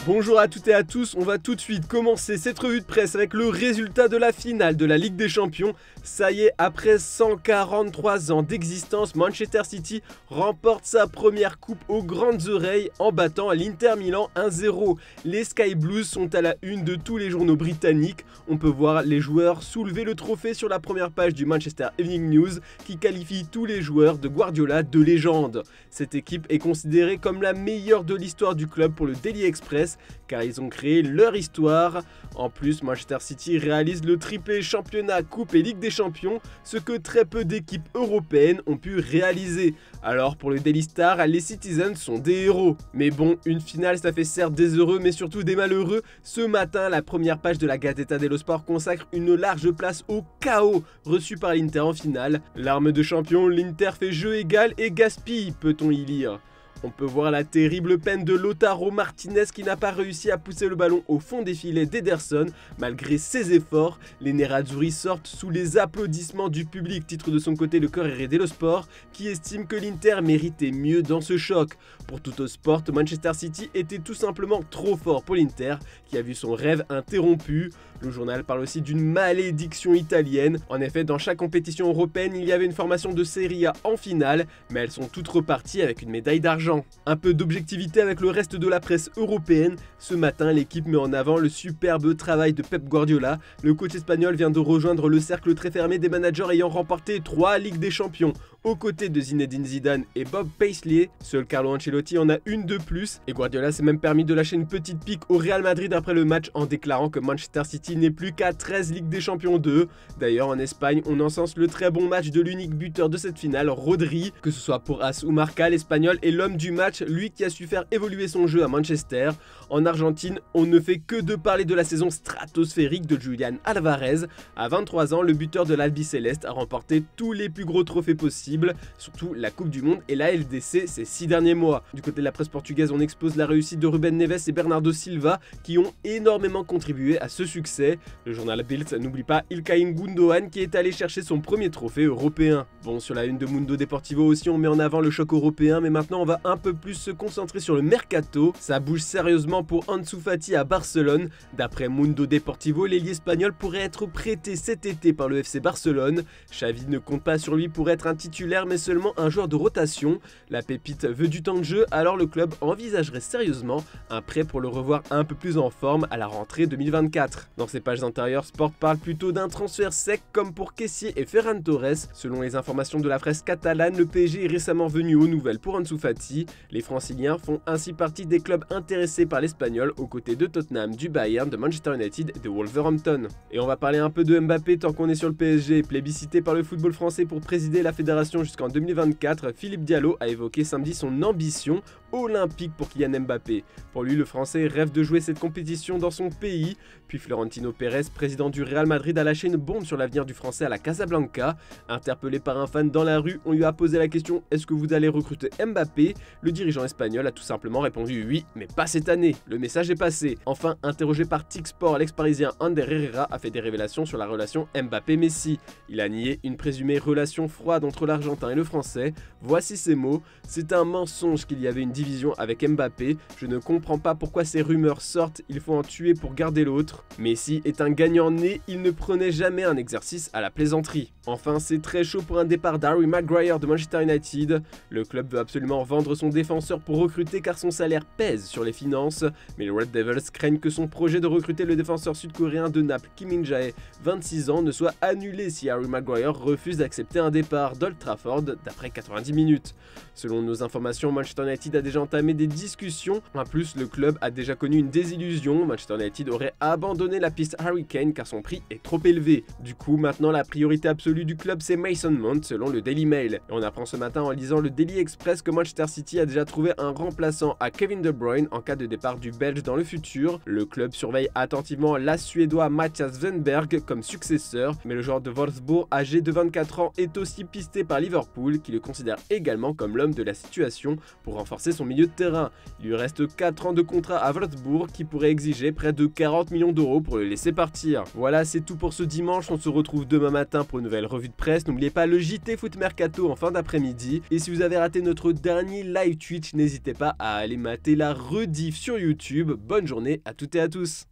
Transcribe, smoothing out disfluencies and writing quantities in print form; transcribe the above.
Bonjour à toutes et à tous, on va tout de suite commencer cette revue de presse avec le résultat de la finale de la Ligue des Champions. Ça y est, après 143 ans d'existence, Manchester City remporte sa première coupe aux grandes oreilles en battant l'Inter Milan 1-0. Les Sky Blues sont à la une de tous les journaux britanniques. On peut voir les joueurs soulever le trophée sur la première page du Manchester Evening News qui qualifie tous les joueurs de Guardiola de légende. Cette équipe est considérée comme la meilleure de l'histoire du club pour le Daily Express car ils ont créé leur histoire. En plus, Manchester City réalise le triplé championnat, coupe et Ligue des Champions, ce que très peu d'équipes européennes ont pu réaliser. Alors pour le Daily Star, les Citizens sont des héros. Mais bon, une finale ça fait certes des heureux mais surtout des malheureux. Ce matin, la première page de la Gazzetta dello Sport consacre une large place au chaos reçu par l'Inter en finale. L'arme de champion, l'Inter fait jeu égal et gaspille, peut-on y lire. On peut voir la terrible peine de Lautaro Martinez qui n'a pas réussi à pousser le ballon au fond des filets d'Ederson. Malgré ses efforts, les Nerazzurri sortent sous les applaudissements du public, titre de son côté le Corriere dello Sport, qui estime que l'Inter méritait mieux dans ce choc. Pour Tuttosport, Manchester City était tout simplement trop fort pour l'Inter, qui a vu son rêve interrompu. Le journal parle aussi d'une malédiction italienne. En effet, dans chaque compétition européenne, il y avait une formation de Serie A en finale, mais elles sont toutes reparties avec une médaille d'argent. Un peu d'objectivité avec le reste de la presse européenne. Ce matin, l'équipe met en avant le superbe travail de Pep Guardiola. Le coach espagnol vient de rejoindre le cercle très fermé des managers ayant remporté 3 Ligues des Champions. Aux côtés de Zinedine Zidane et Bob Paisley, seul Carlo Ancelotti en a une de plus. Et Guardiola s'est même permis de lâcher une petite pique au Real Madrid après le match en déclarant que Manchester City n'est plus qu'à 13 Ligues des Champions 2. D'ailleurs, en Espagne, on encense le très bon match de l'unique buteur de cette finale, Rodri. Que ce soit pour As ou Marca, l'Espagnol est l'homme du match, lui qui a su faire évoluer son jeu à Manchester. En Argentine, on ne fait que de parler de la saison stratosphérique de Julián Álvarez. À 23 ans, le buteur de l'Albiceleste a remporté tous les plus gros trophées possibles, surtout la Coupe du Monde et la LDC ces 6 derniers mois. Du côté de la presse portugaise, on expose la réussite de Ruben Neves et Bernardo Silva qui ont énormément contribué à ce succès. Le journal Bild n'oublie pas Ilkay Gundogan qui est allé chercher son premier trophée européen. Bon, sur la une de Mundo Deportivo aussi, on met en avant le choc européen, mais maintenant on va un peu plus se concentrer sur le mercato. Ça bouge sérieusement pour Ansu Fati à Barcelone. D'après Mundo Deportivo, l'ailier espagnol pourrait être prêté cet été par le FC Barcelone. Xavi ne compte pas sur lui pour être un titulaire, mais seulement un joueur de rotation. La pépite veut du temps de jeu, alors le club envisagerait sérieusement un prêt pour le revoir un peu plus en forme à la rentrée 2024. Dans ses pages intérieures, Sport parle plutôt d'un transfert sec comme pour Kessié et Ferran Torres. Selon les informations de la presse catalane, le PSG est récemment venu aux nouvelles pour Ansu Fati. Les Franciliens font ainsi partie des clubs intéressés par l'Espagnol aux côtés de Tottenham, du Bayern, de Manchester United et de Wolverhampton. Et on va parler un peu de Mbappé tant qu'on est sur le PSG. Plébiscité par le football français pour présider la fédération jusqu'en 2024, Philippe Diallo a évoqué samedi son ambition olympique pour Kylian Mbappé. Pour lui, le Français rêve de jouer cette compétition dans son pays. Puis Florentino Pérez, président du Real Madrid, a lâché une bombe sur l'avenir du Français à la Casablanca. Interpellé par un fan dans la rue, on lui a posé la question « Est-ce que vous allez recruter Mbappé ?» Le dirigeant espagnol a tout simplement répondu « Oui, mais pas cette année. Le message est passé. » Enfin, interrogé par TIC Sport, l'ex-parisien Ander Herrera a fait des révélations sur la relation Mbappé-Messi. Il a nié une présumée relation froide entre l'Argentin et le Français. Voici ses mots. « C'est un mensonge qu'il y avait une division avec Mbappé. Je ne comprends pas pourquoi ces rumeurs sortent. Il faut en tuer pour garder l'autre. Messi est un gagnant né. Il ne prenait jamais un exercice à la plaisanterie. » Enfin, c'est très chaud pour un départ d'Harry Maguire de Manchester United. Le club veut absolument vendre son défenseur pour recruter car son salaire pèse sur les finances. Mais les Red Devils craignent que son projet de recruter le défenseur sud-coréen de Naples, Kim Min-jae, 26 ans, ne soit annulé si Harry Maguire refuse d'accepter un départ d'Old Trafford d'après 90 minutes. Selon nos informations, Manchester United a déjà entamé des discussions. En plus, le club a déjà connu une désillusion. Manchester United aurait abandonné la piste Harry Kane car son prix est trop élevé. Du coup, maintenant la priorité absolue du club c'est Mason Mount selon le Daily Mail. Et on apprend ce matin en lisant le Daily Express que Manchester City a déjà trouvé un remplaçant à Kevin De Bruyne en cas de départ du Belge dans le futur. Le club surveille attentivement l'As suédois Mattias Wenberg comme successeur, mais le joueur de Wolfsburg âgé de 24 ans est aussi pisté par par Liverpool qui le considère également comme l'homme de la situation pour renforcer son milieu de terrain. Il lui reste 4 ans de contrat à Wolfsburg qui pourrait exiger près de 40 millions d'euros pour le laisser partir. Voilà, c'est tout pour ce dimanche, on se retrouve demain matin pour une nouvelle revue de presse. N'oubliez pas le JT Foot Mercato en fin d'après-midi. Et si vous avez raté notre dernier live Twitch, n'hésitez pas à aller mater la rediff sur YouTube. Bonne journée à toutes et à tous.